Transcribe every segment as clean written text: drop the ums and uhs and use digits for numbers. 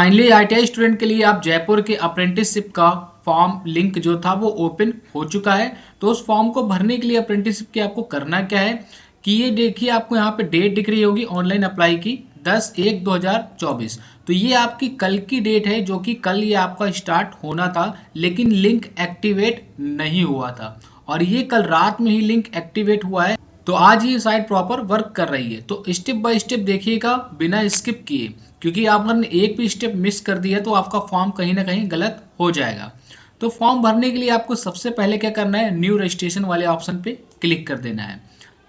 Finally ITI student के लिए आप जयपुर के अप्रेंटिसशिप का फॉर्म लिंक जो था वो ओपन हो चुका है। तो उस फॉर्म को भरने के लिए अप्रेंटिसशिप के आपको करना क्या है कि ये देखिए आपको यहाँ पे डेट दिख रही होगी ऑनलाइन अप्लाई की 10/1/2024। तो ये आपकी कल की डेट है जो कि कल ये आपका स्टार्ट होना था, लेकिन लिंक एक्टिवेट नहीं हुआ था और ये कल रात में ही लिंक एक्टिवेट हुआ है। तो आज ये साइट प्रॉपर वर्क कर रही है। तो स्टेप बाय स्टेप देखिएगा बिना स्किप किए, क्योंकि आपने एक भी स्टेप मिस कर दिया तो आपका फॉर्म कहीं ना कहीं गलत हो जाएगा। तो फॉर्म भरने के लिए आपको सबसे पहले क्या करना है, न्यू रजिस्ट्रेशन वाले ऑप्शन पे क्लिक कर देना है।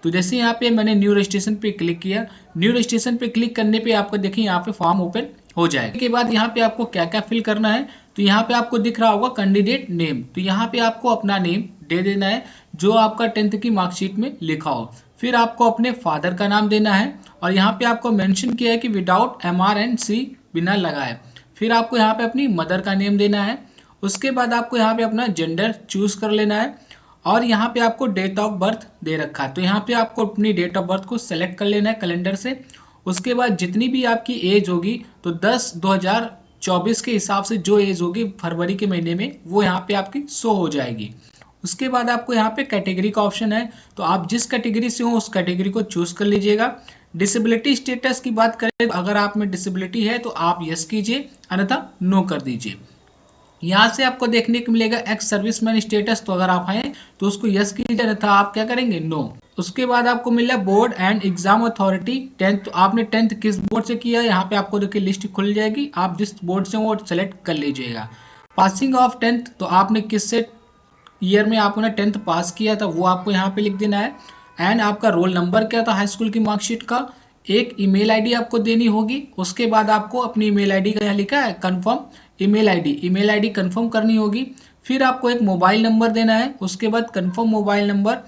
तो जैसे यहाँ पे मैंने न्यू रजिस्ट्रेशन पे क्लिक किया, न्यू रजिस्ट्रेशन पे क्लिक करने पे आपको देखिए यहाँ पे फॉर्म ओपन हो जाएगा। इसके बाद यहाँ पे आपको क्या क्या फिल करना है, तो यहाँ पे आपको दिख रहा होगा कैंडिडेट नेम। तो यहाँ पे आपको अपना नेम दे देना है जो आपका 10th की मार्कशीट में लिखा हो। फिर आपको अपने फादर का नाम देना है और यहाँ पे आपको मेंशन किया है कि विदाउट MR एंड C बिना लगाए। फिर आपको यहाँ पे अपनी मदर का नेम देना है। उसके बाद आपको यहाँ पे अपना जेंडर चूज कर लेना है और यहाँ पे आपको डेट ऑफ बर्थ दे रखा है। तो यहाँ पे आपको अपनी डेट ऑफ बर्थ को सेलेक्ट कर लेना है कैलेंडर से। उसके बाद जितनी भी आपकी एज होगी तो 10/2024 के हिसाब से जो एज होगी फरवरी के महीने में वो यहाँ पे आपकी शो हो जाएगी। उसके बाद आपको यहाँ पे कैटेगरी का ऑप्शन है, तो आप जिस कैटेगरी से हो उस कैटेगरी को चूज कर लीजिएगा। डिसेबिलिटी स्टेटस की बात करें, अगर आप में डिसेबिलिटी है तो आप यस कीजिए, अन्यथा नो कर दीजिए। यहाँ से आपको देखने को मिलेगा एक्स सर्विसमैन स्टेटस, तो अगर आप हैं तो उसको यस कीजिए, अन्यथा आप क्या करेंगे, नो। उसके बाद आपको मिला board and exam authority 10th, तो आपने 10th किस बोर्ड से किया है यहाँ पे आपको देखिए लिस्ट खुल जाएगी, आप जिस बोर्ड से वो सेलेक्ट कर लीजिएगा। पासिंग ऑफ 10th, तो आपने किस से ईयर में आपने 10th पास किया था वो आपको यहाँ पे लिख देना है। एंड आपका रोल नंबर क्या था हाई स्कूल की मार्कशीट का, एक ईमेल आईडी आपको देनी होगी। उसके बाद आपको अपनी ईमेल आईडी का यहाँ लिखा है कंफर्म ईमेल आईडी कंफर्म करनी होगी। फिर आपको एक मोबाइल नंबर देना है, उसके बाद कंफर्म मोबाइल नंबर।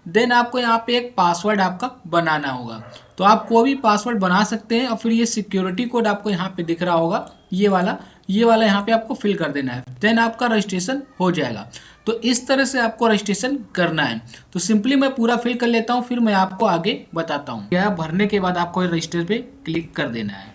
देन आपको यहाँ पे एक पासवर्ड आपका बनाना होगा, तो आप कोई भी पासवर्ड बना सकते हैं। और फिर ये सिक्योरिटी कोड आपको यहाँ पे दिख रहा होगा, ये वाला यहाँ पे आपको फिल कर देना है। देन आपका रजिस्ट्रेशन हो जाएगा। तो इस तरह से आपको रजिस्ट्रेशन करना है। तो सिंपली मैं पूरा फिल कर लेता हूँ, फिर मैं आपको आगे बताता हूँ। क्या भरने के बाद आपको रजिस्टर पे क्लिक कर देना है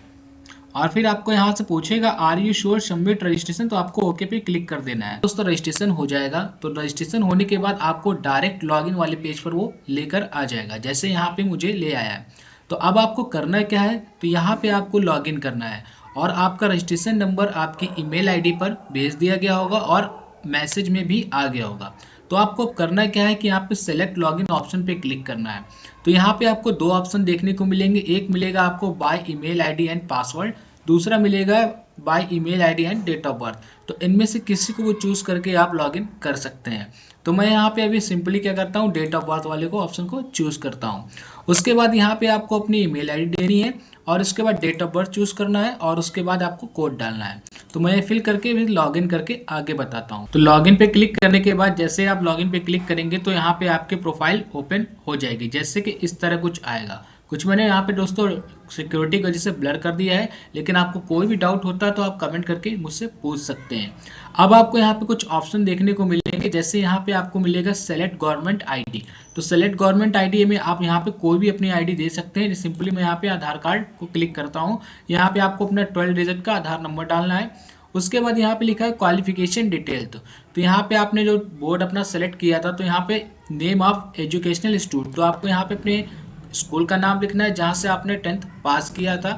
और फिर आपको यहाँ से पूछेगा are you sure submit registration, तो आपको ओके पे क्लिक कर देना है। दोस्तों रजिस्ट्रेशन हो जाएगा। तो रजिस्ट्रेशन होने के बाद आपको डायरेक्ट लॉगिन वाले पेज पर वो लेकर आ जाएगा, जैसे यहाँ पे मुझे ले आया है। तो अब आपको करना क्या है, तो यहाँ पे आपको लॉगिन करना है और आपका रजिस्ट्रेशन नंबर आपकी ईमेल आईडी पर भेज दिया गया होगा और मैसेज में भी आ गया होगा। तो आपको करना क्या है कि यहाँ पे सेलेक्ट लॉगिन ऑप्शन पे क्लिक करना है। तो यहाँ पे आपको दो ऑप्शन देखने को मिलेंगे, एक मिलेगा आपको by email ID and password, दूसरा मिलेगा by email ID and date of birth. तो इनमें से किसी को वो चूज करके आप लॉगिन कर सकते हैं। तो मैं यहाँ पे अभी सिंपली क्या करता हूँ, डेट ऑफ बर्थ वाले को ऑप्शन को चूज करता हूँ। उसके बाद यहाँ पे आपको अपनी ईमेल आईडी देनी है और उसके बाद डेट ऑफ बर्थ चूज करना है और उसके बाद आपको कोड डालना है। तो मैं फिल करके भी लॉगिन करके आगे बताता हूँ। तो लॉगिन पे क्लिक करने के बाद जैसे आप लॉगिन पे क्लिक करेंगे तो यहाँ पे आपके प्रोफाइल ओपन हो जाएगी, जैसे कि इस तरह कुछ आएगा। कुछ मैंने यहाँ पे दोस्तों सिक्योरिटी की वजह से ब्लर कर दिया है, लेकिन आपको कोई भी डाउट होता है तो आप कमेंट करके मुझसे पूछ सकते हैं। अब आपको यहाँ पे कुछ ऑप्शन देखने को मिलेंगे, जैसे यहाँ पे आपको मिलेगा सेलेक्ट गवर्नमेंट आईडी। तो सेलेक्ट गवर्नमेंट आईडी में आप यहाँ पे कोई भी अपनी आईडी दे सकते हैं। सिंपली मैं यहाँ पे आधार कार्ड को क्लिक करता हूँ। यहाँ पे आपको अपना 12 डिजिट का आधार नंबर डालना है। उसके बाद यहाँ पे लिखा है क्वालिफिकेशन डिटेल। तो यहाँ पे आपने जो बोर्ड अपना सेलेक्ट किया था, तो यहाँ पे नेम ऑफ एजुकेशनल इंस्टीट्यूट, तो आपको यहाँ पे अपने स्कूल का नाम लिखना है जहाँ से आपने 10th पास किया था।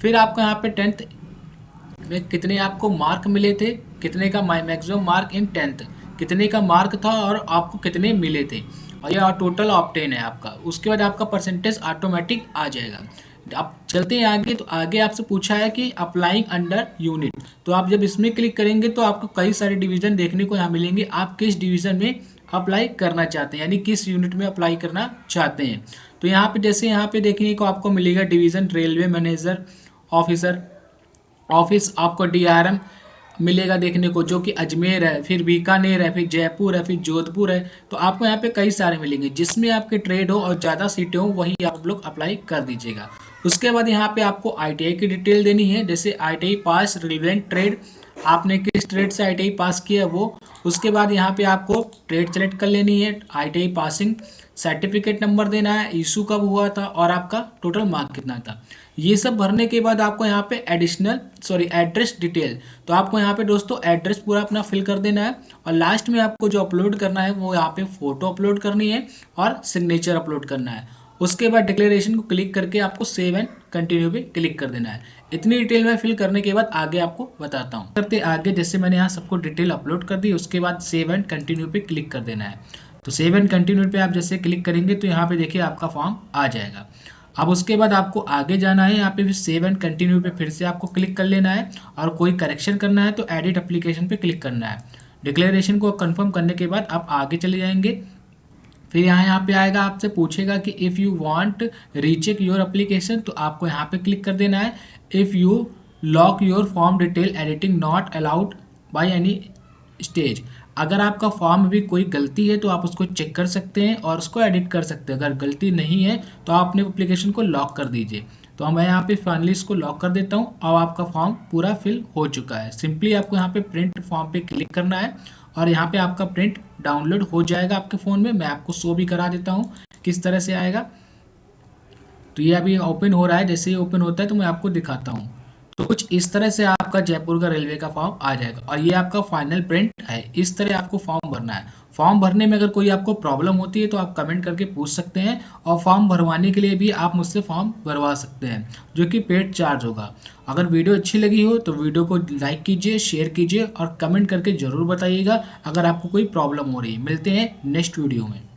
फिर आपको यहाँ पे 10th में कितने आपको मार्क मिले थे, कितने का मैक्सिमम मार्क इन 10th, कितने का मार्क था और आपको कितने मिले थे, और यह टोटल ऑप्टेन है आपका। उसके बाद आपका परसेंटेज ऑटोमेटिक आ जाएगा। आप चलते हैं आगे। तो आगे आपसे पूछा है कि अप्लाइंग अंडर यूनिट, तो आप जब इसमें क्लिक करेंगे तो आपको कई सारे डिवीजन देखने को यहाँ मिलेंगे। आप किस डिवीजन में अप्लाई करना चाहते हैं, यानी किस यूनिट में अप्लाई करना चाहते हैं। तो यहाँ पे जैसे यहाँ पे देखने को आपको मिलेगा division railway manager officer office, आपको DRM मिलेगा देखने को, जो कि अजमेर है, फिर बीकानेर है, फिर जयपुर है, फिर जोधपुर है। तो आपको यहाँ पे कई सारे मिलेंगे, जिसमें आपके ट्रेड हो और ज़्यादा सीटें हो वही आप लोग अप्लाई कर दीजिएगा। उसके बाद यहाँ पे आपको ITI की डिटेल देनी है, जैसे ITI पास रिलेवेंट ट्रेड, आपने किस ट्रेड से ITI पास किया वो, उसके बाद यहाँ पे आपको ट्रेड सेलेक्ट कर लेनी है, ITI पासिंग, सर्टिफिकेट नंबर देना है, इशू कब हुआ था और आपका टोटल मार्क कितना था। ये सब भरने के बाद आपको यहाँ पे एड्रेस डिटेल, तो आपको यहाँ पे दोस्तों एड्रेस पूरा अपना फिल कर देना है और लास्ट में आपको जो अपलोड करना है वो यहाँ पे फोटो अपलोड करनी है और सिग्नेचर अपलोड करना है। उसके बाद डिक्लेरेशन को क्लिक करके आपको सेव एंड कंटिन्यू पे क्लिक कर देना है। इतनी डिटेल में फिल करने के बाद आगे आपको बताता हूँ। करते आगे, जैसे मैंने यहाँ सबको डिटेल अपलोड कर दी, उसके बाद सेव एंड कंटिन्यू पे क्लिक कर देना है। तो सेव एंड कंटिन्यू पे आप जैसे क्लिक करेंगे तो यहाँ पे देखिए आपका फॉर्म आ जाएगा। अब उसके बाद आपको आगे जाना है, यहाँ पे फिर सेव एंड कंटिन्यू पे फिर से आपको क्लिक कर लेना है और कोई करेक्शन करना है तो एडिट एप्लीकेशन पे क्लिक करना है। डिक्लेरेशन को कंफर्म करने के बाद आप आगे चले जाएंगे। फिर यहाँ पे आएगा, आपसे पूछेगा कि if you want recheck your application, तो आपको यहाँ पे क्लिक कर देना है। If you lock your form detail editing not allowed by any stage, अगर आपका फॉर्म भी कोई गलती है तो आप उसको चेक कर सकते हैं और उसको एडिट कर सकते हैं। अगर गलती नहीं है तो आप अपने एप्लीकेशन को लॉक कर दीजिए। तो मैं यहाँ पे फाइनली इसको लॉक कर देता हूँ। अब आपका फॉर्म पूरा फिल हो चुका है। सिंपली आपको यहाँ पे प्रिंट फॉर्म पे क्लिक करना है और यहाँ पे आपका प्रिंट डाउनलोड हो जाएगा आपके फ़ोन में। मैं आपको शो भी करा देता हूँ किस तरह से आएगा। तो ये अभी ओपन हो रहा है, जैसे ही ओपन होता है तो मैं आपको दिखाता हूँ। तो कुछ इस तरह से आपका जयपुर का रेलवे का फॉर्म आ जाएगा और ये आपका फाइनल प्रिंट है। इस तरह आपको फॉर्म भरना है। फॉर्म भरने में अगर कोई आपको प्रॉब्लम होती है तो आप कमेंट करके पूछ सकते हैं और फॉर्म भरवाने के लिए भी आप मुझसे फॉर्म भरवा सकते हैं, जो कि पेड चार्ज होगा। अगर वीडियो अच्छी लगी हो तो वीडियो को लाइक कीजिए, शेयर कीजिए और कमेंट करके ज़रूर बताइएगा अगर आपको कोई प्रॉब्लम हो रही है। मिलते हैं नेक्स्ट वीडियो में।